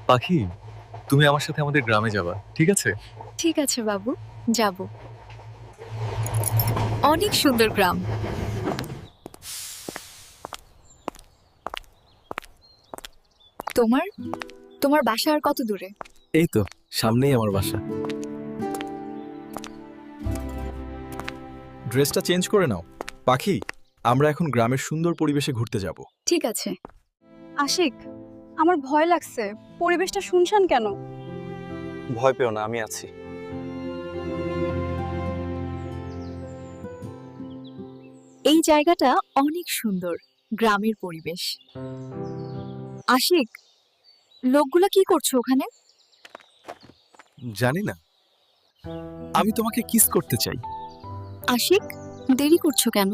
পাখি, তুমি আমার সাথে আমাদের গ্রামে যাবা, ঠিক আছে? ঠিক আছে বাবু, যাব। অনেক সুন্দর গ্রাম। তোমার তোমার বাসা আর কত দূরে? এই তো সামনেই আমার বাসা। ড্রেসটা চেঞ্জ করে নাও। পাখি, আমরা এখন গ্রামের সুন্দর পরিবেশে ঘুরতে যাব। ঠিক আছে। আশিক, আমার ভয় লাগছে। পরিবেশটা শুনশান কেন? ভয় পেও না, আমি আছি। এই জায়গাটা অনেক সুন্দর, গ্রামের পরিবেশ। আশিক, লোকগুলা কি করছো ওখানে? জানি না, আমি তোমাকে কিস করতে চাই। আশিক, দেরি করছো কেন?